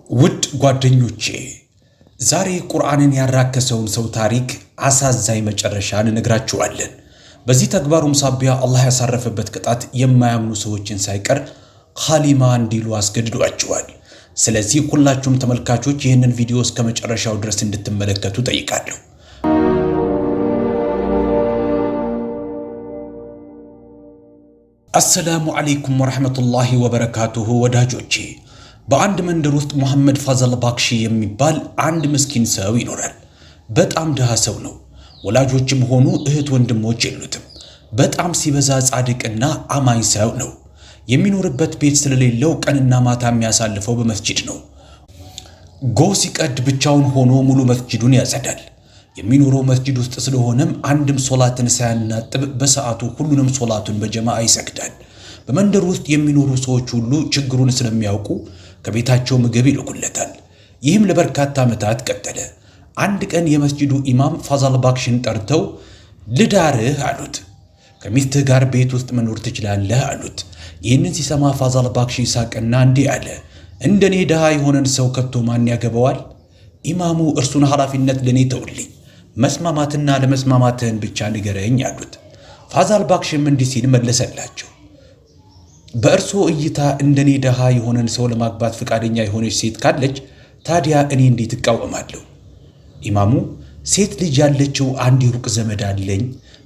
ውድ ጓደኞቼ ዛሬ ቁርአንን ያራከሰውን ሰው ታሪክ አሳዛኝ መጨረሻን እንነግራችኋለን። በዚህ ተግባሩም ሳቢያ አላህ ያሳረፈበት ቅጣት የማያምኑ ሰዎችን ሳይቀር ኻሊማ እንዲሉ አስገድዷቸዋል። ስለዚህ ሁላችሁም ተመልካቾች ይህንን ቪዲዮ እስከ መጨረሻው ድረስ እንድትመለከቱ ጠይቃለሁ። አሰላሙ አለይኩም ወራህመቱላሂ ወበረካቱሁ። ወዳጆቼ በአንድ መንደር ውስጥ መሐመድ ፋዘል ባክሺ የሚባል አንድ ምስኪን ሰው ይኖራል። በጣም ድሃ ሰው ነው። ወላጆችም ሆኑ እህት ወንድሞች የሉትም። በጣም ሲበዛ ጻድቅና አማኝ ሰው ነው። የሚኖርበት ቤት ስለሌለው ቀንና ማታ የሚያሳልፈው በመስጂድ ነው። ጎህ ሲቀድ ብቻውን ሆኖ ሙሉ መስጂዱን ያጸዳል። የሚኖረው መስጂድ ውስጥ ስለሆነም አንድም ሶላትን ሳያናጥብ በሰዓቱ ሁሉንም ሶላቱን በጀማዓ ይሰግዳል። በመንደር ውስጥ የሚኖሩ ሰዎች ሁሉ ችግሩን ስለሚያውቁ ከቤታቸው ምግብ ይልኩለታል። ይህም ለበርካታ ዓመታት ቀጠለ። አንድ ቀን የመስጂዱ ኢማም ፋዘል ባክሺን ጠርተው ልዳርህ አሉት። ከሚስትህ ጋር ቤት ውስጥ መኖር ትችላለህ አሉት። ይህንን ሲሰማ ፋዘል ባክሺ ሳቅና እንዲህ አለ፣ እንደኔ ድሃ የሆነን ሰው ከቶ ማን ያገባዋል? ኢማሙ እርሱን ኃላፊነት ለኔ ተውልኝ፣ መስማማትና ለመስማማትህን ብቻ ንገረኝ አሉት። ፋዘል ባክሺም እንዲህ ሲል መለሰላቸው፣ በእርሶ እይታ እንደኔ ድሃ የሆነን ሰው ለማግባት ፈቃደኛ የሆነች ሴት ካለች ታዲያ እኔ እንዴት እቃወማለሁ? ኢማሙ ሴት ልጅ ያለችው አንድ ሩቅ ዘመድ አለኝ፣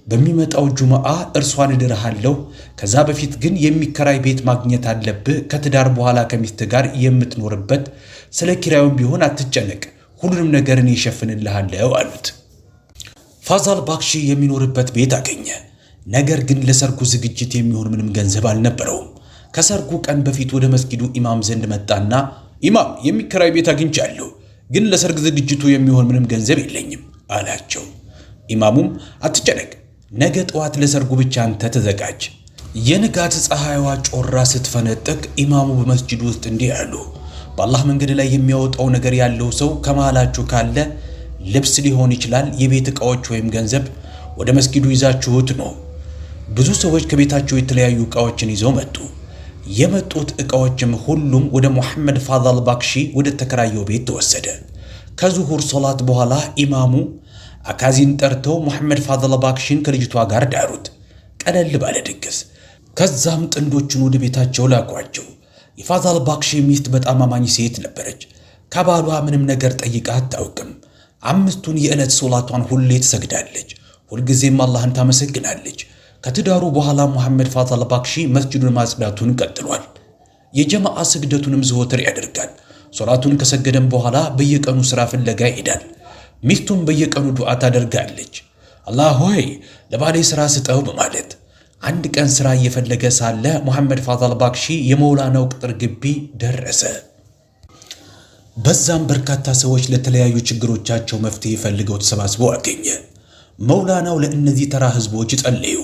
በሚመጣው ጁምዓ እርሷን እድርሃለሁ። ከዛ በፊት ግን የሚከራይ ቤት ማግኘት አለብህ። ከትዳር በኋላ ከሚስት ጋር የምትኖርበት፣ ስለ ኪራዩም ቢሆን አትጨነቅ፣ ሁሉንም ነገር እኔ እሸፍንልሃለሁ አሉት። ፋዘል ባክሺ የሚኖርበት ቤት አገኘ። ነገር ግን ለሰርጉ ዝግጅት የሚሆን ምንም ገንዘብ አልነበረውም። ከሰርጉ ቀን በፊት ወደ መስጊዱ ኢማም ዘንድ መጣና ኢማም የሚከራይ ቤት አግኝቻለሁ፣ ግን ለሰርግ ዝግጅቱ የሚሆን ምንም ገንዘብ የለኝም አላቸው። ኢማሙም አትጨነቅ፣ ነገ ጠዋት ለሰርጉ ብቻ አንተ ተዘጋጅ። የንጋት ፀሐይዋ ጮራ ስትፈነጥቅ ኢማሙ በመስጂዱ ውስጥ እንዲህ አሉ፣ በአላህ መንገድ ላይ የሚያወጣው ነገር ያለው ሰው ከመሃላችሁ ካለ ልብስ ሊሆን ይችላል፣ የቤት ዕቃዎች ወይም ገንዘብ ወደ መስጊዱ ይዛችሁት ነው። ብዙ ሰዎች ከቤታቸው የተለያዩ ዕቃዎችን ይዘው መጡ። የመጡት ዕቃዎችም ሁሉም ወደ መሐመድ ፋዘል ባክሺ ወደ ተከራየው ቤት ተወሰደ። ከዙሁር ሶላት በኋላ ኢማሙ አካዚን ጠርተው መሐመድ ፋዘል ባክሺን ከልጅቷ ጋር ዳሩት፣ ቀለል ባለ ድግስ። ከዛም ጥንዶቹን ወደ ቤታቸው ላኳቸው። የፋዘል ባክሺ ሚስት በጣም አማኝ ሴት ነበረች። ከባሏ ምንም ነገር ጠይቃ አታውቅም። 5ቱን የዕለት ሶላቷን ሁሌ ትሰግዳለች። ሁልጊዜም አላህን ታመሰግናለች። ከትዳሩ በኋላ መሐመድ ፋዘል ባክሺ መስጂዱን ማጽዳቱን ቀጥሏል። የጀማዓ ስግደቱንም ዘወትር ያደርጋል። ሶላቱን ከሰገደም በኋላ በየቀኑ ሥራ ፍለጋ ይሄዳል። ሚስቱም በየቀኑ ዱዓ ታደርጋለች፣ አላህ ሆይ ለባሌ ሥራ ስጠው በማለት። አንድ ቀን ሥራ እየፈለገ ሳለ መሐመድ ፋዘል ባክሺ የመውላናው ቅጥር ግቢ ደረሰ። በዛም በርካታ ሰዎች ለተለያዩ ችግሮቻቸው መፍትሄ ፈልገው ተሰባስበው አገኘ። መውላናው ለእነዚህ ተራ ህዝቦች ጸለዩ፣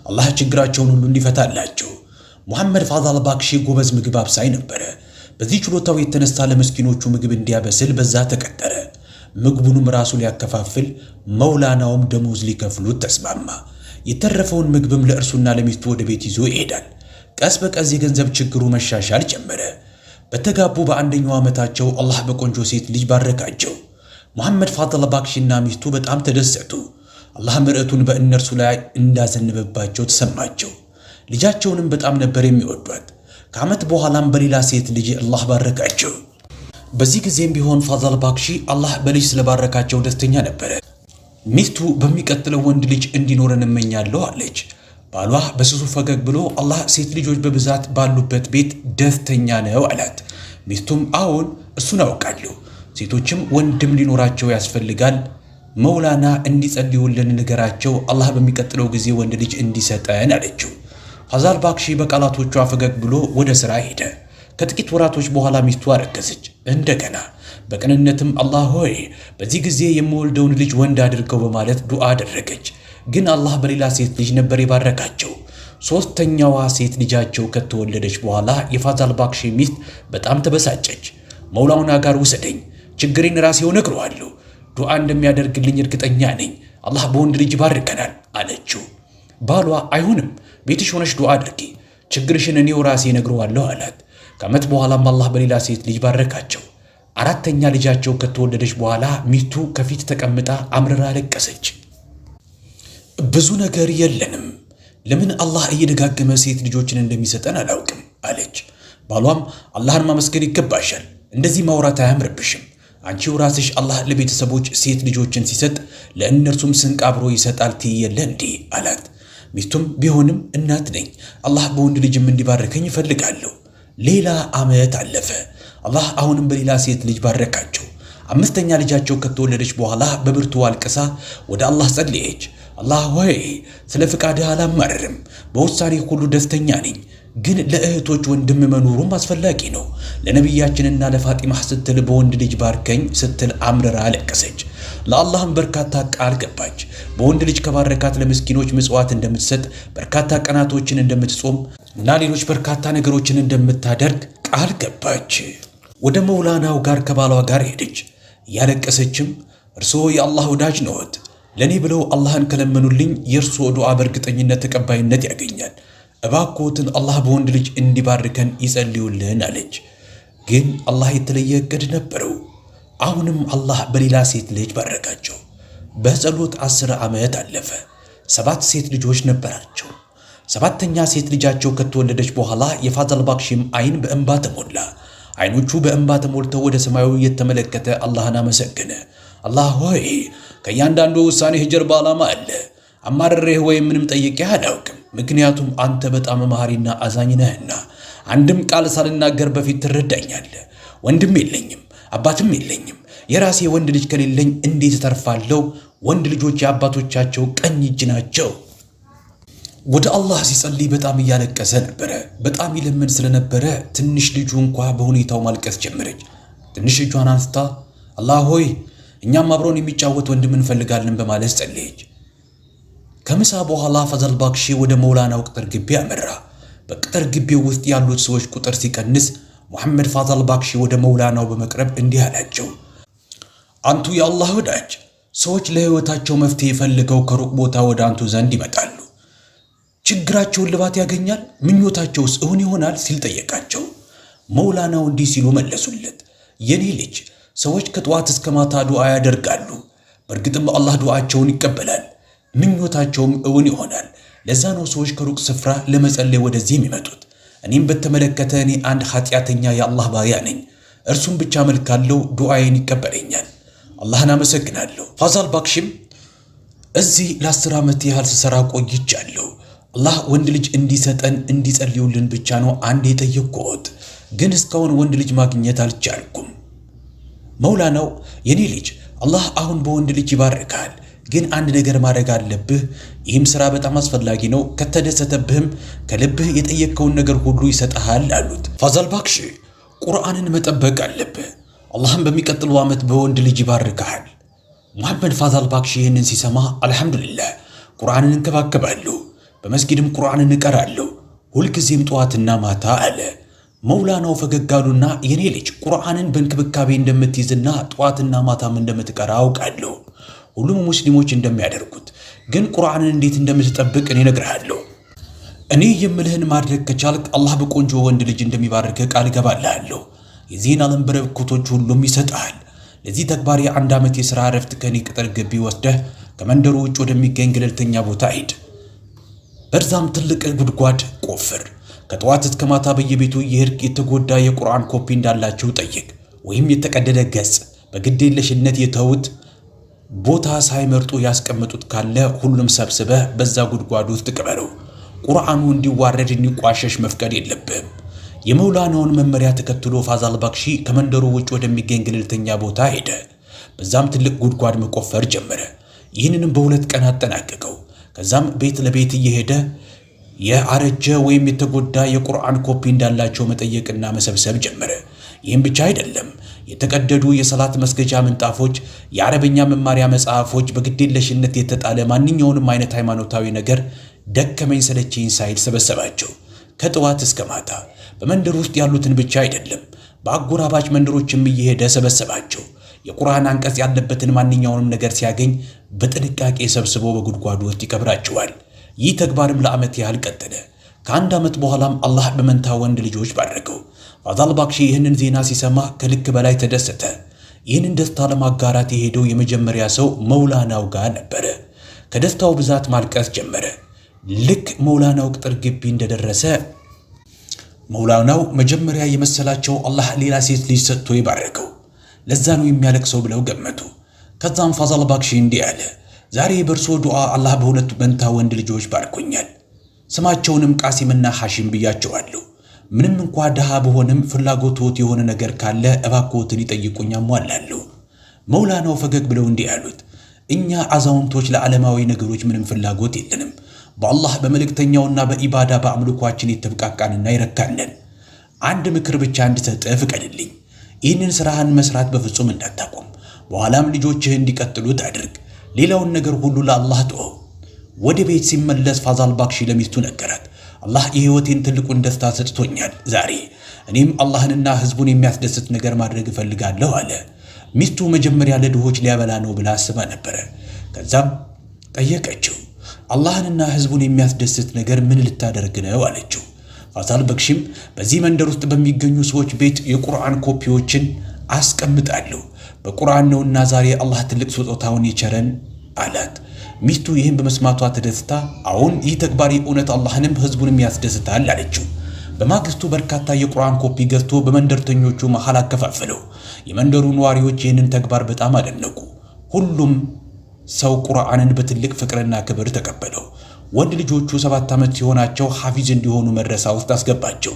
አላህ ችግራቸውን ሁሉ እንዲፈታላቸው። መሐመድ ፋዘል ባክሺ ጎበዝ ምግብ አብሳይ ነበረ። በዚህ ችሎታው የተነሳ ለምስኪኖቹ ምግብ እንዲያበስል በዛ ተቀጠረ። ምግቡንም ራሱ ሊያከፋፍል፣ መውላናውም ደሞዝ ሊከፍሉት ተስማማ። የተረፈውን ምግብም ለእርሱና ለሚስቱ ወደ ቤት ይዞ ይሄዳል። ቀስ በቀስ የገንዘብ ችግሩ መሻሻል ጀመረ። በተጋቡ በአንደኛው ዓመታቸው አላህ በቆንጆ ሴት ልጅ ባረካቸው። መሐመድ ፋዘል ባክሺና ሚስቱ በጣም ተደሰቱ። አላህ ምሕረቱን በእነርሱ ላይ እንዳዘነበባቸው ተሰማቸው። ልጃቸውንም በጣም ነበር የሚወዷት። ከዓመት በኋላም በሌላ ሴት ልጅ አላህ ባረካቸው። በዚህ ጊዜም ቢሆን ፋዘል ባክሺ አላህ በልጅ ስለባረካቸው ደስተኛ ነበረ። ሚስቱ በሚቀጥለው ወንድ ልጅ እንዲኖረን እመኛለሁ አለች። ባሏ በስሱ ፈገግ ብሎ አላህ ሴት ልጆች በብዛት ባሉበት ቤት ደስተኛ ነው አላት። ሚስቱም አዎን እሱን አውቃለሁ፣ ሴቶችም ወንድም ሊኖራቸው ያስፈልጋል፣ መውላና እንዲጸልዩልን ንገራቸው፣ አላህ በሚቀጥለው ጊዜ ወንድ ልጅ እንዲሰጠን አለችው። ፋዘል ባክሺ በቃላቶቿ ፈገግ ብሎ ወደ ሥራ ሄደ። ከጥቂት ወራቶች በኋላ ሚስቱ አረገዘች። እንደገና በቅንነትም አላህ ሆይ በዚህ ጊዜ የምወልደውን ልጅ ወንድ አድርገው በማለት ዱዓ አደረገች። ግን አላህ በሌላ ሴት ልጅ ነበር የባረካቸው። ሦስተኛዋ ሴት ልጃቸው ከተወለደች በኋላ የፋዘል ባክሺ ሚስት በጣም ተበሳጨች። መውላና ጋር ውሰደኝ፣ ችግሬን ራሴው ነግረዋለሁ፣ ዱዓ እንደሚያደርግልኝ እርግጠኛ ነኝ፣ አላህ በወንድ ልጅ ባርከናል አለችው። ባሏ አይሁንም፣ ቤትሽ ሆነሽ ዱዓ አድርጊ፣ ችግርሽን እኔው ራሴ ነግረዋለሁ አላት። ከዓመት በኋላም አላህ በሌላ ሴት ልጅ ባረካቸው። አራተኛ ልጃቸው ከተወለደች በኋላ ሚስቱ ከፊት ተቀምጣ አምርራ አለቀሰች። ብዙ ነገር የለንም፣ ለምን አላህ እየደጋገመ ሴት ልጆችን እንደሚሰጠን አላውቅም አለች። ባሏም አላህን ማመስገን ይገባሻል፣ እንደዚህ ማውራት አያምርብሽም። አንቺው ራስሽ አላህ ለቤተሰቦች ሴት ልጆችን ሲሰጥ ለእነርሱም ስንቅ አብሮ ይሰጣል ትየለ እንዴ አላት። ሚስቱም ቢሆንም እናት ነኝ፣ አላህ በወንድ ልጅም እንዲባርከኝ እፈልጋለሁ። ሌላ ዓመት አለፈ። አላህ አሁንም በሌላ ሴት ልጅ ባረካቸው። አምስተኛ ልጃቸው ከተወለደች በኋላ በብርቱ አልቅሳ ወደ አላህ ጸለየች። አላህ ሆይ ስለ ፍቃድህ አላማረርም፣ በውሳኔ ሁሉ ደስተኛ ነኝ፣ ግን ለእህቶች ወንድም መኖሩም አስፈላጊ ነው። ለነቢያችንና ለፋጢማ ስትል በወንድ ልጅ ባርከኝ ስትል አምርራ አለቀሰች። ለአላህም በርካታ ቃል ገባች። በወንድ ልጅ ከባረካት ለምስኪኖች ምጽዋት እንደምትሰጥ፣ በርካታ ቀናቶችን እንደምትጾም እና ሌሎች በርካታ ነገሮችን እንደምታደርግ ቃል ገባች። ወደ መውላናው ጋር ከባሏ ጋር ሄደች። ያለቀሰችም እርስዎ የአላህ ወዳጅ ነዎት፣ ለኔ ብለው አላህን ከለመኑልኝ የእርስዎ ዱዓ በእርግጠኝነት ተቀባይነት ያገኛል። እባክዎትን አላህ በወንድ ልጅ እንዲባርከን ይጸልዩልን አለች። ግን አላህ የተለየ እቅድ ነበረው። አሁንም አላህ በሌላ ሴት ልጅ ባረካቸው። በጸሎት 10 ዓመት አለፈ። 7 ሴት ልጆች ነበራቸው። 7ተኛ ሴት ልጃቸው ከተወለደች በኋላ የፋዘል ባክሺም አይን በእንባ ተሞላ። አይኖቹ በእንባ ተሞልተው ወደ ሰማዩ የተመለከተ አላህን አመሰገነ። አላህ ሆይ ከእያንዳንዱ ውሳኔህ ጀርባ ዓላማ አለ። አማርሬህ ወይም ምንም ጠይቄህ አላውቅም፣ ምክንያቱም አንተ በጣም መሐሪና አዛኝ ነህና። አንድም ቃል ሳልናገር በፊት ትረዳኛለህ። ወንድም የለኝም፣ አባትም የለኝም። የራሴ ወንድ ልጅ ከሌለኝ እንዴት እተርፋለሁ? ወንድ ልጆች የአባቶቻቸው ቀኝ እጅ ናቸው። ወደ አላህ ሲጸልይ በጣም እያለቀሰ ነበረ። በጣም ይለምን ስለነበረ ትንሽ ልጁ እንኳ በሁኔታው ማልቀስ ጀመረች። ትንሽ እጇን አንስታ አላህ ሆይ እኛም አብሮን የሚጫወት ወንድም እንፈልጋለን በማለት ጸለየች። ከምሳ በኋላ ፈዘል ባክሺ ወደ መውላናው ቅጥር ግቢ አመራ። በቅጥር ግቢው ውስጥ ያሉት ሰዎች ቁጥር ሲቀንስ ሙሐመድ ፋዘል ባክሺ ወደ መውላናው በመቅረብ እንዲህ አላቸው። አንቱ የአላህ ወዳጅ፣ ሰዎች ለሕይወታቸው መፍትሄ ፈልገው ከሩቅ ቦታ ወደ አንቱ ዘንድ ይመጣሉ። ችግራቸውን ልባት ያገኛል? ምኞታቸውስ እውን ይሆናል? ሲል ጠየቃቸው። መውላናው እንዲህ ሲሉ መለሱለት። የኔ ልጅ ሰዎች ከጠዋት እስከ ማታ ዱዓ ያደርጋሉ። በእርግጥም አላህ ዱዓቸውን ይቀበላል፣ ምኞታቸውም እውን ይሆናል። ለዛ ነው ሰዎች ከሩቅ ስፍራ ለመጸለይ ወደዚህ የሚመጡት። እኔም በተመለከተ እኔ አንድ ኃጢአተኛ የአላህ ባሪያ ነኝ። እርሱም ብቻ መልካለው፣ ዱዓዬን ይቀበለኛል። አላህን አመሰግናለሁ። ፋዘል ባክሺም እዚህ ለ10 ዓመት ያህል ስሰራ ቆይቻለሁ። አላህ ወንድ ልጅ እንዲሰጠን እንዲጸልዩልን ብቻ ነው አንድ የጠየቅኩት፣ ግን እስካሁን ወንድ ልጅ ማግኘት አልቻልኩም። መውላናው የኔ ልጅ አላህ አሁን በወንድ ልጅ ይባርካል፣ ግን አንድ ነገር ማድረግ አለብህ። ይህም ሥራ በጣም አስፈላጊ ነው። ከተደሰተብህም ከልብህ የጠየቅከውን ነገር ሁሉ ይሰጥሃል አሉት። ፋዘል ባክሺ ቁርአንን መጠበቅ አለብህ፣ አላህም በሚቀጥለው ዓመት በወንድ ልጅ ይባርካል። ሙሐመድ ፋዘል ባክሺ ይህንን ሲሰማ አልሐምዱሊላህ፣ ቁርአንን እንከባከባለሁ፣ በመስጊድም ቁርአንን እቀራለሁ፣ ሁልጊዜም ጠዋትና ማታ አለ። መውላናው ፈገግ አሉና የኔ ልጅ ቁርአንን በእንክብካቤ እንደምትይዝና ጠዋትና ማታም እንደምትቀራ አውቃለሁ፣ ሁሉም ሙስሊሞች እንደሚያደርጉት። ግን ቁርአንን እንዴት እንደምትጠብቅ እኔ እነግርሃለሁ። እኔ የምልህን ማድረግ ከቻልክ አላህ በቆንጆ ወንድ ልጅ እንደሚባርክ ቃል እገባልሃለሁ። የዚህን ዓለም በረከቶች ሁሉም ይሰጥሃል። ለዚህ ተግባር የ1 ዓመት የሥራ እረፍት ከኔ ቅጥር ግቢ ወስደህ ከመንደሩ ውጭ ወደሚገኝ ገለልተኛ ቦታ ሂድ። በርዛም ትልቅ ጉድጓድ ቆፍር። ከጠዋት እስከ ማታ በየቤቱ የሄድክ የተጎዳ የቁርአን ኮፒ እንዳላቸው ጠይቅ፣ ወይም የተቀደደ ገጽ በግዴለሽነት የተውት ቦታ ሳይመርጡ ያስቀመጡት ካለ ሁሉም ሰብስበህ በዛ ጉድጓድ ውስጥ ቅበረው። ቁርአኑ እንዲዋረድ እንዲቋሸሽ መፍቀድ የለብህም። የመውላናውን መመሪያ ተከትሎ ፋዘል ባክሺ ከመንደሩ ውጭ ወደሚገኝ ገለልተኛ ቦታ ሄደ። በዛም ትልቅ ጉድጓድ መቆፈር ጀመረ። ይህንንም በ2 ቀን አጠናቀቀው። ከዛም ቤት ለቤት እየሄደ የአረጀ ወይም የተጎዳ የቁርአን ኮፒ እንዳላቸው መጠየቅና መሰብሰብ ጀመረ። ይህም ብቻ አይደለም። የተቀደዱ የሰላት መስገጃ ምንጣፎች፣ የአረበኛ መማሪያ መጽሐፎች፣ በግዴለሽነት የተጣለ ማንኛውንም አይነት ሃይማኖታዊ ነገር ደከመኝ ሰለቸኝ ሳይል ሰበሰባቸው። ከጠዋት እስከ ማታ በመንደር ውስጥ ያሉትን ብቻ አይደለም፣ በአጎራባች መንደሮችም እየሄደ ሰበሰባቸው። የቁርአን አንቀጽ ያለበትን ማንኛውንም ነገር ሲያገኝ በጥንቃቄ ሰብስቦ በጉድጓዱ ውስጥ ይቀብራቸዋል። ይህ ተግባርም ለዓመት ያህል ቀጠለ። ከ1 ዓመት በኋላም አላህ በመንታ ወንድ ልጆች ባረከው። ፋዛል ባክሺ ይህንን ዜና ሲሰማ ከልክ በላይ ተደሰተ። ይህንን ደስታ ለማጋራት የሄደው የመጀመሪያ ሰው መውላናው ጋር ነበረ። ከደስታው ብዛት ማልቀስ ጀመረ። ልክ መውላናው ቅጥር ግቢ እንደደረሰ መውላናው መጀመሪያ የመሰላቸው አላህ ሌላ ሴት ልጅ ሰጥቶ ይባረከው፣ ለዛ ነው የሚያለቅሰው ብለው ገመቱ። ከዛም ፋዛል ባክሺ እንዲህ አለ፣ ዛሬ በእርሶ ዱዓ አላህ በሁለት መንታ ወንድ ልጆች ባርኮኛል። ስማቸውንም ቃሲምና ሐሺም ብያቸዋለሁ። ምንም እንኳ ድሃ በሆንም ፍላጎቶት የሆነ ነገር ካለ እባክዎትን ይጠይቁኝ አሟላለሁ። መውላናው ፈገግ ብለው እንዲህ አሉት፣ እኛ አዛውንቶች ለዓለማዊ ነገሮች ምንም ፍላጎት የለንም። በአላህ በመልእክተኛውና በኢባዳ በአምልኳችን የተብቃቃንና ይረካለን። አንድ ምክር ብቻ እንድሰጥህ ፍቀድልኝ። ይህንን ስራህን መስራት በፍጹም እንዳታቆም፣ በኋላም ልጆችህ እንዲቀጥሉት አድርግ። ሌላውን ነገር ሁሉ ለአላህ ተወው። ወደ ቤት ሲመለስ ፋዛል ባክሺ ለሚስቱ ነገራት። አላህ የህይወቴን ትልቁን ደስታ ሰጥቶኛል። ዛሬ እኔም አላህንና ህዝቡን የሚያስደስት ነገር ማድረግ እፈልጋለሁ አለ። ሚስቱ መጀመሪያ ለድሆች ሊያበላ ነው ብላ አስባ ነበረ። ከዛም ጠየቀችው፣ አላህንና ህዝቡን የሚያስደስት ነገር ምን ልታደርግ ነው አለችው። ፋዛል ባክሺም በዚህ መንደር ውስጥ በሚገኙ ሰዎች ቤት የቁርአን ኮፒዎችን አስቀምጣለሁ፣ በቁርአን ነውና ዛሬ አላህ ትልቅ ስጦታውን የቸረን አላት። ሚስቱ ይህን በመስማቷ ተደስታ አሁን ይህ ተግባር የእውነት አላህንም ህዝቡንም ያስደስታል አለችው። በማግስቱ በርካታ የቁርአን ኮፒ ገዝቶ በመንደርተኞቹ መሃል አከፋፈለው። የመንደሩ ነዋሪዎች ይህንን ተግባር በጣም አደነቁ። ሁሉም ሰው ቁርአንን በትልቅ ፍቅርና ክብር ተቀበለው። ወንድ ልጆቹ 7 ዓመት ሲሆናቸው ሐፊዝ እንዲሆኑ መድረሳ ውስጥ አስገባቸው።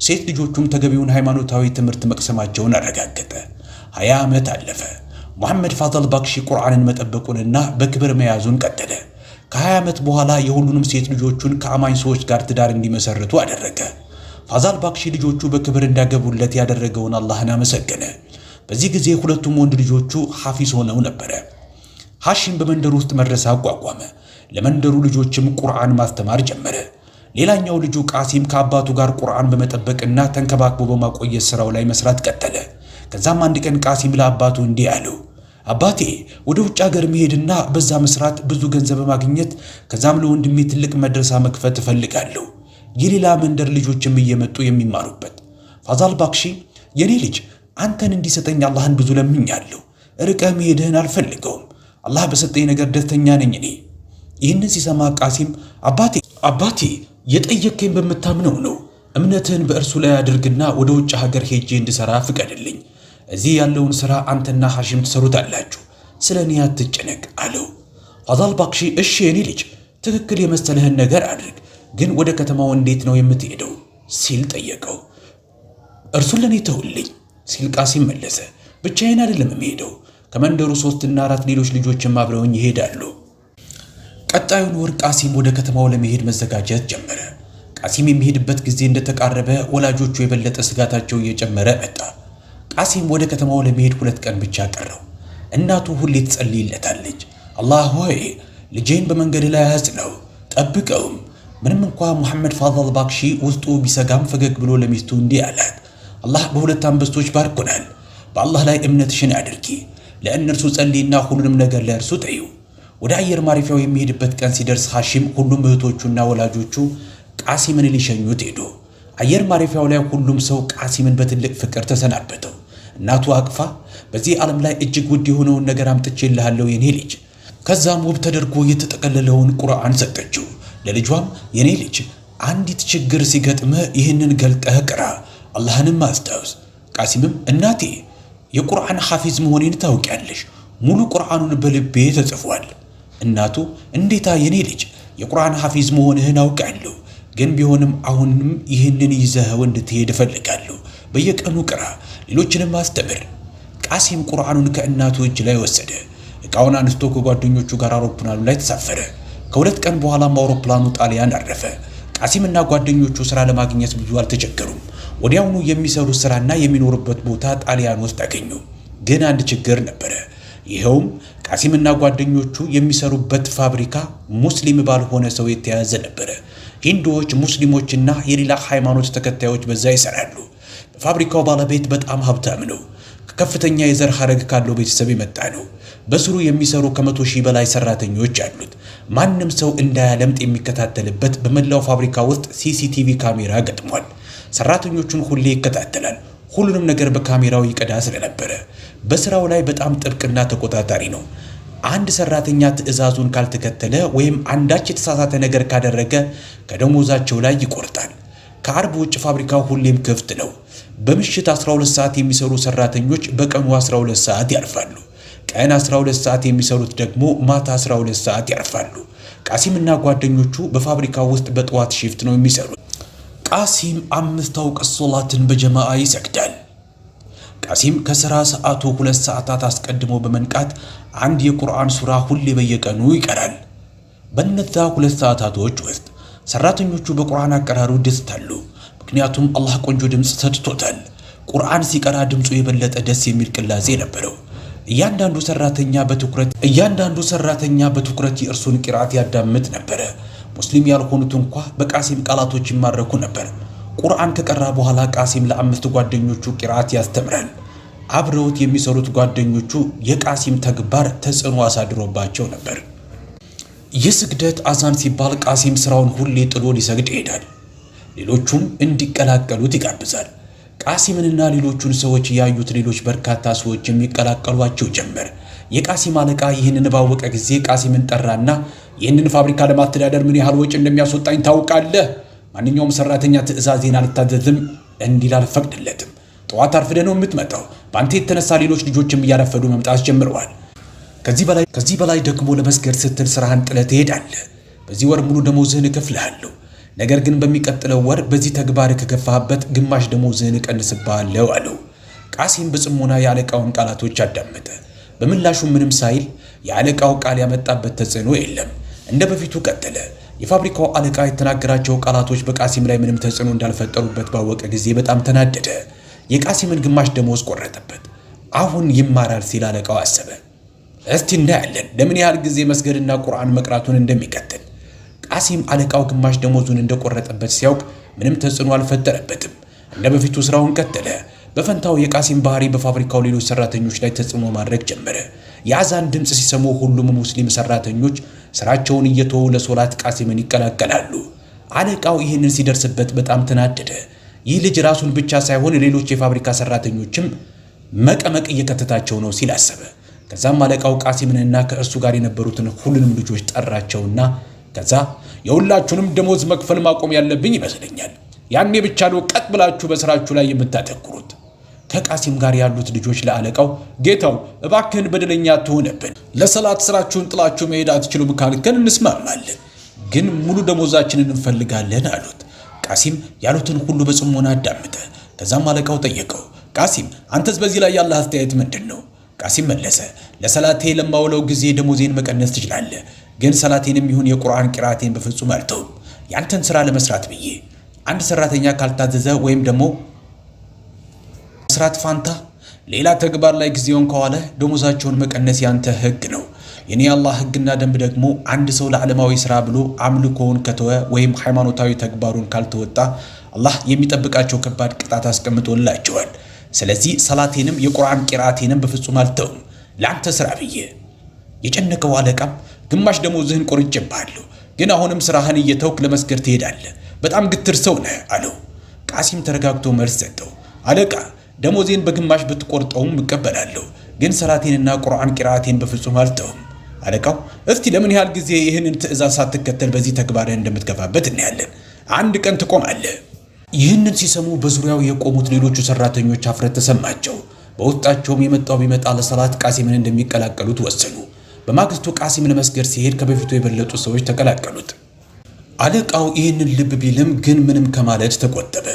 ሴት ልጆቹም ተገቢውን ሃይማኖታዊ ትምህርት መቅሰማቸውን አረጋገጠ። 20 ዓመት አለፈ። ሙሐመድ ፋዛል ባክሺ ቁርአንን መጠበቁንና በክብር መያዙን ቀጠለ። ከ20 ዓመት በኋላ የሁሉንም ሴት ልጆቹን ከአማኝ ሰዎች ጋር ትዳር እንዲመሰርቱ አደረገ። ፋዛል ባክሺ ልጆቹ በክብር እንዳገቡለት ያደረገውን አላህን አመሰገነ። በዚህ ጊዜ ሁለቱም ወንድ ልጆቹ ሐፊዝ ሆነው ነበረ። ሐሺም በመንደሩ ውስጥ መድረሳ አቋቋመ። ለመንደሩ ልጆችም ቁርአን ማስተማር ጀመረ። ሌላኛው ልጁ ቃሲም ከአባቱ ጋር ቁርአን በመጠበቅና ተንከባክቦ በማቆየት ስራው ላይ መስራት ቀጠለ። ከዛም አንድ ቀን ቃሲም ለአባቱ እንዲህ አለው፣ አባቴ ወደ ውጭ ሀገር መሄድና በዛ መስራት ብዙ ገንዘብ ማግኘት፣ ከዛም ለወንድሜ ትልቅ መድረሳ መክፈት እፈልጋለሁ፣ የሌላ መንደር ልጆችም እየመጡ የሚማሩበት። ፋዛል ባክሺ የኔ ልጅ አንተን እንዲሰጠኝ አላህን ብዙ ለምኛለሁ። ርቀህ መሄድህን አልፈልገውም። አላህ በሰጠኝ ነገር ደስተኛ ነኝ እኔ። ይህንን ሲሰማ ቃሲም አባቴ የጠየከኝ በምታምነው ነው። እምነትህን በእርሱ ላይ አድርግና ወደ ውጭ ሀገር ሄጄ እንድሰራ ፍቀድልኝ። እዚህ ያለውን ሥራ አንተና ሐሺም ትሰሩታላችሁ። ስለ እኔ አትጨነቅ አለው። ፋዛል ባክሺ እሺ የኔ ልጅ ትክክል የመሰለህን ነገር አድርግ፣ ግን ወደ ከተማው እንዴት ነው የምትሄደው ሲል ጠየቀው። እርሱን ለኔ ተውልኝ ሲል ቃሲም መለሰ። ብቻዬን አይደለም የምሄደው፣ ከመንደሩ 3 እና 4 ሌሎች ልጆችም አብረውኝ ይሄዳሉ። ቀጣዩን ወር ቃሲም ወደ ከተማው ለመሄድ መዘጋጀት ጀመረ። ቃሲም የሚሄድበት ጊዜ እንደተቃረበ ወላጆቹ የበለጠ ስጋታቸው እየጨመረ መጣ። ቃሲም ወደ ከተማው ለመሄድ 2 ቀን ብቻ ቀረው። እናቱ ሁሌ ትጸልይለታለች፣ አላህ ሆይ ልጄን በመንገድ ላይ አጽናው፣ ጠብቀውም። ምንም እንኳ ሙሐመድ ፋዛል ባክሺ ውስጡ ቢሰጋም ፈገግ ብሎ ለሚስቱ እንዲህ አላት፣ አላህ በ2 አንበሶች ባርኮናል። በአላህ ላይ እምነትሽን አድርጊ፣ ለእነርሱ ጸልይና ሁሉንም ነገር ለእርሱ ጠዩ። ወደ አየር ማረፊያው የሚሄድበት ቀን ሲደርስ ሐሺም ሁሉም እህቶቹና ወላጆቹ ቃሲምን ሊሸኙት ሄዱ። አየር ማረፊያው ላይ ሁሉም ሰው ቃሲምን በትልቅ ፍቅር ተሰናበተው። እናቱ አቅፋ በዚህ ዓለም ላይ እጅግ ውድ የሆነውን ነገር አምጥቼልሃለሁ የኔ ልጅ። ከዛም ውብ ተደርጎ የተጠቀለለውን ቁርአን ሰጠችው። ለልጇም የኔ ልጅ አንዲት ችግር ሲገጥምህ ይህንን ገልጠህ ቅራ፣ አላህንም አስታውስ። ቃሲምም እናቴ የቁርአን ሐፊዝ መሆኔን ታውቂያለሽ፣ ሙሉ ቁርአኑን በልቤ ተጽፏል። እናቱ እንዴታ የኔ ልጅ የቁርአን ሐፊዝ መሆንህን አውቃለሁ፣ ግን ቢሆንም አሁንም ይህንን ይዘኸው እንድትሄድ እፈልጋለሁ። በየቀኑ ቅራ፣ ሌሎችንም አስተምር። ቃሲም ቁርአኑን ከእናቱ እጅ ላይ ወሰደ። ዕቃውን አንስቶ ከጓደኞቹ ጋር አውሮፕላኑ ላይ ተሳፈረ። ከ2 ቀን በኋላም አውሮፕላኑ ጣሊያን አረፈ። ቃሲምና ጓደኞቹ ሥራ ለማግኘት ብዙ አልተቸገሩም። ወዲያውኑ የሚሰሩት ሥራና የሚኖሩበት ቦታ ጣሊያን ውስጥ አገኙ። ግን አንድ ችግር ነበረ። ይኸውም ቃሲምና ጓደኞቹ የሚሰሩበት ፋብሪካ ሙስሊም ባልሆነ ሰው የተያዘ ነበረ። ሂንዱዎች፣ ሙስሊሞችና የሌላ ሃይማኖት ተከታዮች በዛ ይሰራሉ። በፋብሪካው ባለቤት በጣም ሀብታም ነው። ከከፍተኛ የዘር ሐረግ ካለው ቤተሰብ የመጣ ነው። በስሩ የሚሰሩ ከ100 ሺህ በላይ ሰራተኞች አሉት። ማንም ሰው እንዳያለምጥ የሚከታተልበት በመላው ፋብሪካ ውስጥ ሲሲቲቪ ካሜራ ገጥሟል። ሰራተኞቹን ሁሌ ይከታተላል። ሁሉንም ነገር በካሜራው ይቀዳ ስለነበረ በስራው ላይ በጣም ጥብቅና ተቆጣጣሪ ነው። አንድ ሰራተኛ ትዕዛዙን ካልተከተለ ወይም አንዳች የተሳሳተ ነገር ካደረገ ከደሞዛቸው ላይ ይቆርጣል። ከአርብ ውጭ ፋብሪካው ሁሌም ክፍት ነው። በምሽት 12 ሰዓት የሚሰሩ ሰራተኞች በቀኑ 12 ሰዓት ያርፋሉ። ቀን 12 ሰዓት የሚሰሩት ደግሞ ማታ 12 ሰዓት ያርፋሉ። ቃሲምና ጓደኞቹ በፋብሪካው ውስጥ በጠዋት ሺፍት ነው የሚሰሩት። ቃሲም 5 አውቀት ሶላትን በጀማዓ ይሰግዳል። ቃሲም ከሥራ ሰዓቱ 2 ሰዓታት አስቀድሞ በመንቃት አንድ የቁርአን ሱራ ሁሌ በየቀኑ ይቀራል። በእነዛ 2 ሰዓታቶች ውስጥ ሰራተኞቹ በቁርአን አቀራሩ ደስታሉ። ምክንያቱም አላህ ቆንጆ ድምፅ ሰጥቶታል። ቁርአን ሲቀራ ድምፁ የበለጠ ደስ የሚል ቅላጼ ነበረው። እያንዳንዱ ሰራተኛ በትኩረት የእርሱን ቂራአት ያዳምጥ ነበረ። ሙስሊም ያልሆኑት እንኳ በቃሲም ቃላቶች ይማረኩ ነበር። ቁርአን ከቀራ በኋላ ቃሲም ለ5 ጓደኞቹ ቂራአት ያስተምራል። አብረውት የሚሰሩት ጓደኞቹ የቃሲም ተግባር ተጽዕኖ አሳድሮባቸው ነበር። የስግደት አዛን ሲባል ቃሲም ስራውን ሁሌ ጥሎ ሊሰግድ ይሄዳል። ሌሎቹም እንዲቀላቀሉት ይጋብዛል። ቃሲምንና ሌሎቹን ሰዎች ያዩት ሌሎች በርካታ ሰዎች የሚቀላቀሏቸው ጀመር። የቃሲም አለቃ ይህንን ባወቀ ጊዜ ቃሲምን ጠራና ይህንን ፋብሪካ ለማስተዳደር ምን ያህል ወጪ እንደሚያስወጣኝ ታውቃለህ? ማንኛውም ሰራተኛ ትዕዛዜን አልታዘዝም እንዲል አልፈቅድለትም። ጠዋት አርፍደ ነው የምትመጣው። በአንተ የተነሳ ሌሎች ልጆችም እያረፈዱ መምጣት ጀምረዋል። ከዚህ በላይ ደግሞ ለመስገድ ስትል ስራህን ጥለህ ትሄዳለህ። በዚህ ወር ሙሉ ደሞዝህን እከፍልሃለሁ። ነገር ግን በሚቀጥለው ወር በዚህ ተግባር ከከፋህበት ግማሽ ደሞዝህን እቀንስብሃለሁ አለው። ቃሲም በጽሞና የአለቃውን ቃላቶች አዳመጠ። በምላሹ ምንም ሳይል የአለቃው ቃል ያመጣበት ተጽዕኖ የለም። እንደ በፊቱ ቀጠለ። የፋብሪካው አለቃ የተናገራቸው ቃላቶች በቃሲም ላይ ምንም ተጽዕኖ እንዳልፈጠሩበት ባወቀ ጊዜ በጣም ተናደደ። የቃሲምን ግማሽ ደሞዝ ቆረጠበት። አሁን ይማራል ሲል አለቃው አሰበ። እስቲ እናያለን ለምን ያህል ጊዜ መስገድና ቁርአን መቅራቱን እንደሚቀጥል። ቃሲም አለቃው ግማሽ ደሞዙን እንደቆረጠበት ሲያውቅ ምንም ተጽዕኖ አልፈጠረበትም። እንደ በፊቱ ስራውን ቀጠለ። በፈንታው የቃሲም ባህሪ በፋብሪካው ሌሎች ሰራተኞች ላይ ተጽዕኖ ማድረግ ጀመረ። የአዛን ድምፅ ሲሰሙ ሁሉም ሙስሊም ሰራተኞች ስራቸውን እየተዉ ለሶላት ቃሲምን ይቀላቀላሉ። አለቃው ይህንን ሲደርስበት በጣም ተናደደ። ይህ ልጅ ራሱን ብቻ ሳይሆን ሌሎች የፋብሪካ ሰራተኞችም መቀመቅ እየከተታቸው ነው ሲል አሰበ። ከዛም አለቃው ቃሲምንና ከእርሱ ጋር የነበሩትን ሁሉንም ልጆች ጠራቸውና ከዛ የሁላችሁንም ደሞዝ መክፈል ማቆም ያለብኝ ይመስለኛል። ያኔ ብቻ ነው ቀጥ ብላችሁ በስራችሁ ላይ የምታተኩሩት። ከቃሲም ጋር ያሉት ልጆች ለአለቃው ጌታው እባክህን በደለኛ አትሆንብን፣ ለሰላት ስራችሁን ጥላችሁ መሄድ አትችሉም ካልከን እንስማማለን፣ ግን ሙሉ ደሞዛችንን እንፈልጋለን አሉት። ቃሲም ያሉትን ሁሉ በጽሞና አዳመጠ። ከዛም አለቃው ጠየቀው፣ ቃሲም አንተስ በዚህ ላይ ያለህ አስተያየት ምንድን ነው? ቃሲም መለሰ፣ ለሰላቴ ለማውለው ጊዜ ደሞዜን መቀነስ ትችላለህ፣ ግን ሰላቴንም ይሁን የቁርአን ቂራአቴን በፍጹም አልተውም። ያንተን ስራ ለመስራት ብዬ አንድ ሰራተኛ ካልታዘዘ ወይም ደግሞ መስራት ፋንታ ሌላ ተግባር ላይ ጊዜውን ከዋለ ደሞዛቸውን መቀነስ ያንተ ህግ ነው። የኔ አላህ ህግና ደንብ ደግሞ አንድ ሰው ለዓለማዊ ስራ ብሎ አምልኮውን ከተወ ወይም ሃይማኖታዊ ተግባሩን ካልተወጣ አላህ የሚጠብቃቸው ከባድ ቅጣት አስቀምጦላቸዋል። ስለዚህ ሰላቴንም የቁርአን ቂራአቴንም በፍጹም አልተውም ለአንተ ስራ ብዬ። የጨነቀው አለቃም ግማሽ ደሞዝህን ቆርጬብሃለሁ፣ ግን አሁንም ስራህን እየተውክ ለመስገድ ትሄዳለህ፣ በጣም ግትር ሰው ነህ አለው። ቃሲም ተረጋግቶ መልስ ሰጠው፣ አለቃ ደሞዜን በግማሽ ብትቆርጠውም እቀበላለሁ፣ ግን ሰላቴንና ቁርአን ቂራአቴን በፍጹም አልተውም። አለቃው እስቲ ለምን ያህል ጊዜ ይህንን ትዕዛዝ ሳትከተል በዚህ ተግባርህ እንደምትገፋበት እናያለን። አንድ ቀን ትቆማለህ። ይህንን ሲሰሙ በዙሪያው የቆሙት ሌሎቹ ሰራተኞች አፍረት ተሰማቸው። በውስጣቸውም የመጣው ቢመጣ ለሰላት ቃሲምን እንደሚቀላቀሉት ወሰኑ። በማግስቱ ቃሲም ለመስገድ ሲሄድ ከበፊቱ የበለጡ ሰዎች ተቀላቀሉት። አለቃው ይህንን ልብ ቢልም ግን ምንም ከማለት ተቆጠበ።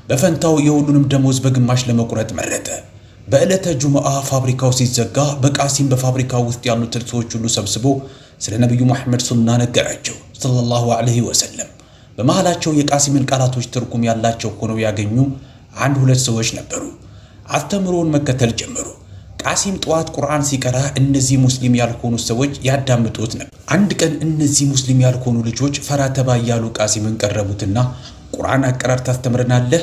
በፈንታው የሁሉንም ደሞዝ በግማሽ ለመቁረጥ መረጠ። በዕለተ ጁምዓ ፋብሪካው ሲዘጋ በቃሲም በፋብሪካው ውስጥ ያሉትን ሰዎች ሁሉ ሰብስቦ ስለ ነብዩ መሐመድ ሱና ነገራቸው ሰለላሁ ዐለይሂ ወሰለም። በመሃላቸው የቃሲምን ቃላቶች ትርጉም ያላቸው ሆነው ያገኙ 1-2 ሰዎች ነበሩ። አስተምሮውን መከተል ጀመሩ። ቃሲም ጠዋት ቁርአን ሲቀራ እነዚህ ሙስሊም ያልሆኑ ሰዎች ያዳምጡት ነበር። አንድ ቀን እነዚህ ሙስሊም ያልሆኑ ልጆች ፈራ ተባ ያሉ ቃሲምን ቀረቡትና ቁርአን አቀራር ታስተምረናለህ?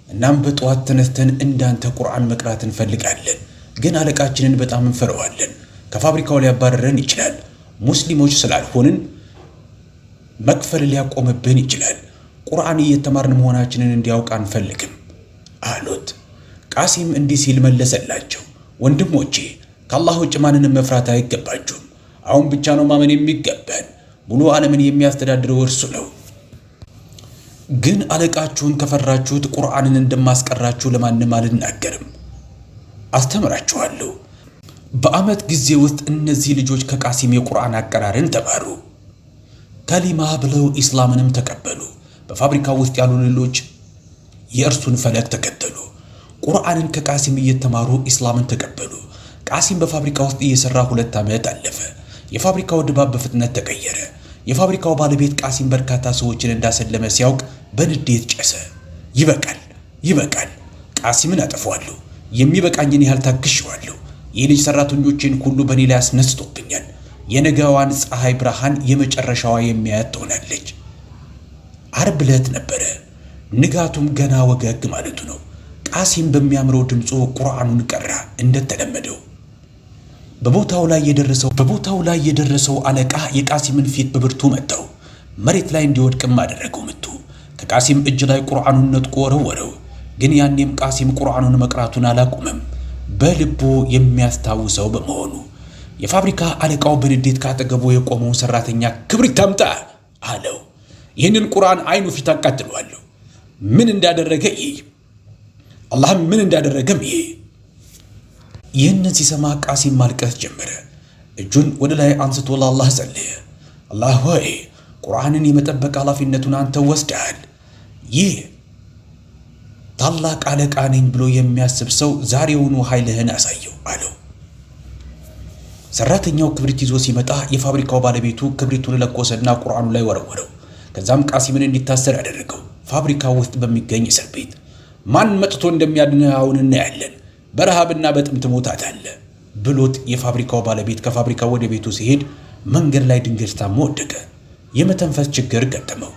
እናም በጠዋት ተነስተን እንዳንተ ቁርአን መቅራት እንፈልጋለን፣ ግን አለቃችንን በጣም እንፈረዋለን። ከፋብሪካው ሊያባረረን ይችላል። ሙስሊሞች ስላልሆንን መክፈል ሊያቆምብን ይችላል። ቁርአን እየተማርን መሆናችንን እንዲያውቅ አንፈልግም አሉት። ቃሲም እንዲህ ሲል መለሰላቸው፣ ወንድሞቼ ከአላህ ውጭ ማንንም መፍራት አይገባችሁም። አሁን ብቻ ነው ማመን የሚገባን። ሙሉ ዓለምን የሚያስተዳድረው እርሱ ነው። ግን አለቃችሁን ከፈራችሁት ቁርአንን እንደማስቀራችሁ ለማንም አልናገርም። አስተምራችኋለሁ። በዓመት ጊዜ ውስጥ እነዚህ ልጆች ከቃሲም የቁርአን አቀራርን ተማሩ። ከሊማ ብለው ኢስላምንም ተቀበሉ። በፋብሪካው ውስጥ ያሉ ሌሎች የእርሱን ፈለግ ተከተሉ። ቁርአንን ከቃሲም እየተማሩ ኢስላምን ተቀበሉ። ቃሲም በፋብሪካ ውስጥ እየሰራ 2 ዓመት አለፈ። የፋብሪካው ድባብ በፍጥነት ተቀየረ። የፋብሪካው ባለቤት ቃሲም በርካታ ሰዎችን እንዳሰለመ ሲያውቅ በንዴት ጨሰ። ይበቃል፣ ቃሲምን አጠፋዋለሁ። የሚበቃኝን ያህል ታግሼዋለሁ። የልጅ ሰራተኞችን ሁሉ በእኔ ላይ አስነስቶብኛል። የነገዋን ፀሐይ ብርሃን የመጨረሻዋ የሚያያት ትሆናለች። ዓርብ ዕለት ነበረ። ንጋቱም ገና ወገግ ማለቱ ነው። ቃሲም በሚያምረው ድምፁ ቁርአኑን ቀራ እንደተለመደው። በቦታው ላይ የደረሰው አለቃ የቃሲምን ፊት በብርቱ መታው። መሬት ላይ እንዲወድቅም አደረገው። ምቱ ከቃሲም እጅ ላይ ቁርአኑን ነጥቆ ወረወረው። ግን ያኔም ቃሲም ቁርአኑን መቅራቱን አላቆመም፣ በልቡ የሚያስታውሰው በመሆኑ። የፋብሪካ አለቃው በንዴት ካጠገቡ የቆመውን ሰራተኛ ክብሪት አምጣ አለው። ይህንን ቁርአን አይኑ ፊት አቃጥሏለሁ። ምን እንዳደረገ አላህም ምን እንዳደረገም ይህንን ሲሰማ ቃሲም ማልቀስ ጀመረ። እጁን ወደ ላይ አንስቶ ለአላህ ጸለየ። አላህ ሆይ ቁርአንን የመጠበቅ ኃላፊነቱን አንተ ወስደሃል። ይህ ታላቅ አለቃ ነኝ ብሎ የሚያስብ ሰው ዛሬውኑ ኃይልህን አሳየው አለው። ሰራተኛው ክብሪት ይዞ ሲመጣ የፋብሪካው ባለቤቱ ክብሪቱን ለኮሰና ቁርአኑ ላይ ወረወረው። ከዛም ቃሲምን እንዲታሰር ያደረገው ፋብሪካው ውስጥ በሚገኝ እስር ቤት። ማን መጥቶ እንደሚያድንህ አሁን እናያለን፣ በረሃብና በጥም ትሞታለህ ብሎት የፋብሪካው ባለቤት ከፋብሪካው ወደ ቤቱ ሲሄድ መንገድ ላይ ድንገት ታሞ ወደቀ። የመተንፈስ ችግር ገጠመው።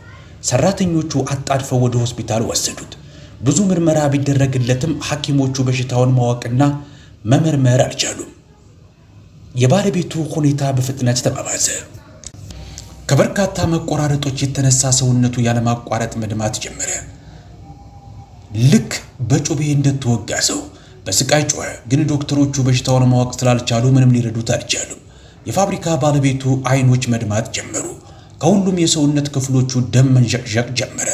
ሰራተኞቹ አጣድፈው ወደ ሆስፒታል ወሰዱት። ብዙ ምርመራ ቢደረግለትም ሐኪሞቹ በሽታውን ማወቅና መመርመር አልቻሉም። የባለቤቱ ሁኔታ በፍጥነት ተባባሰ። ከበርካታ መቆራረጦች የተነሳ ሰውነቱ ያለማቋረጥ መድማት ጀመረ። ልክ በጩቤ እንደተወጋ ሰው በስቃይ ጮኸ። ግን ዶክተሮቹ በሽታውን ማወቅ ስላልቻሉ ምንም ሊረዱት አልቻሉም። የፋብሪካ ባለቤቱ አይኖች መድማት ጀመሩ። ከሁሉም የሰውነት ክፍሎቹ ደም መንዠቅዠቅ ጀመረ።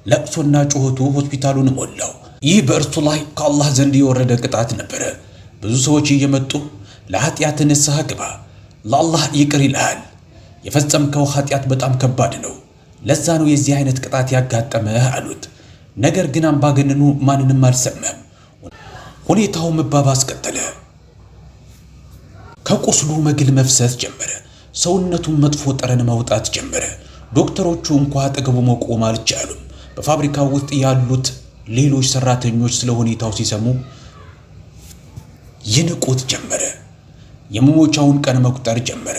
ለቅሶና ጩኸቱ ሆስፒታሉን ሞላው። ይህ በእርሱ ላይ ከአላህ ዘንድ የወረደ ቅጣት ነበረ። ብዙ ሰዎች እየመጡ ለኃጢአት ንስሐ ግባ፣ ለአላህ ይቅር ይልሃል፣ የፈጸምከው ኃጢአት በጣም ከባድ ነው፣ ለዛ ነው የዚህ አይነት ቅጣት ያጋጠመህ አሉት። ነገር ግን አምባገነኑ ማንንም አልሰማም። ሁኔታው መባባስ ቀጠለ። ከቁስሉ መግል መፍሰስ ጀመረ። ሰውነቱን መጥፎ ጠረን ማውጣት ጀመረ። ዶክተሮቹ እንኳ አጠገቡ መቆም አልቻሉም። በፋብሪካው ውስጥ ያሉት ሌሎች ሰራተኞች ስለ ሁኔታው ሲሰሙ ይንቁት ጀመረ። የመሞቻውን ቀን መቁጠር ጀመረ።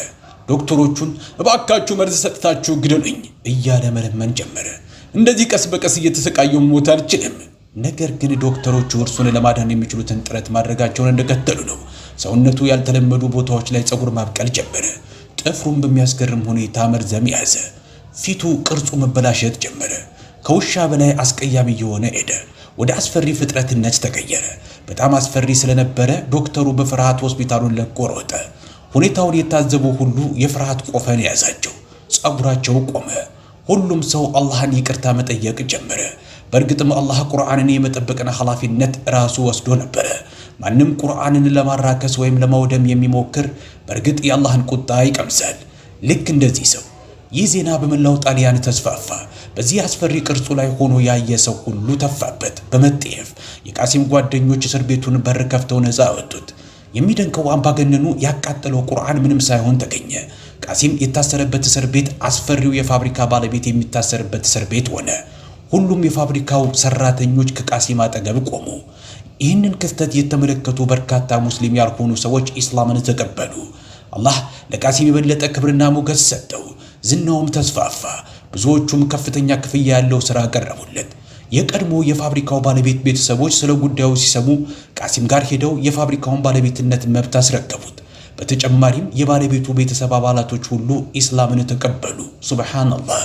ዶክተሮቹን እባካችሁ መርዝ ሰጥታችሁ ግደሉኝ እያለ መለመን ጀመረ። እንደዚህ ቀስ በቀስ እየተሰቃየው ሞት አልችልም። ነገር ግን ዶክተሮቹ እርሱን ለማዳን የሚችሉትን ጥረት ማድረጋቸውን እንደቀጠሉ ነው። ሰውነቱ ያልተለመዱ ቦታዎች ላይ ፀጉር ማብቀል ጀመረ። ጥፍሩን በሚያስገርም ሁኔታ መርዘም ያዘ። ፊቱ ቅርጹ መበላሸት ጀመረ። ከውሻ በላይ አስቀያሚ የሆነ ሄደ። ወደ አስፈሪ ፍጥረትነት ተቀየረ። በጣም አስፈሪ ስለነበረ ዶክተሩ በፍርሃት ሆስፒታሉን ለቆ ሮጠ። ሁኔታውን የታዘቡ ሁሉ የፍርሃት ቆፈን ያዛቸው። ፀጉራቸው ቆመ። ሁሉም ሰው አላህን ይቅርታ መጠየቅ ጀመረ። በእርግጥም አላህ ቁርአንን የመጠበቅን ኃላፊነት ራሱ ወስዶ ነበረ። ማንም ቁርአንን ለማራከስ ወይም ለማውደም የሚሞክር በእርግጥ የአላህን ቁጣ ይቀምሳል። ልክ እንደዚህ ሰው ይህ ዜና በመላው ጣሊያን ተስፋፋ። በዚህ አስፈሪ ቅርጹ ላይ ሆኖ ያየ ሰው ሁሉ ተፋበት በመጠየፍ። የቃሲም ጓደኞች እስር ቤቱን በር ከፍተው ነፃ አወጡት። የሚደንቀው አምባገነኑ ያቃጠለው ቁርአን ምንም ሳይሆን ተገኘ። ቃሲም የታሰረበት እስር ቤት አስፈሪው የፋብሪካ ባለቤት የሚታሰርበት እስር ቤት ሆነ። ሁሉም የፋብሪካው ሰራተኞች ከቃሲም አጠገብ ቆሙ። ይህንን ክስተት የተመለከቱ በርካታ ሙስሊም ያልሆኑ ሰዎች ኢስላምን ተቀበሉ። አላህ ለቃሲም የበለጠ ክብርና ሞገስ ሰጠው። ዝናውም ተስፋፋ። ብዙዎቹም ከፍተኛ ክፍያ ያለው ሥራ ቀረቡለት። የቀድሞ የፋብሪካው ባለቤት ቤተሰቦች ስለ ጉዳዩ ሲሰሙ ቃሲም ጋር ሄደው የፋብሪካውን ባለቤትነት መብት አስረከቡት። በተጨማሪም የባለቤቱ ቤተሰብ አባላቶች ሁሉ ኢስላምን ተቀበሉ። ሱብሃንአላህ።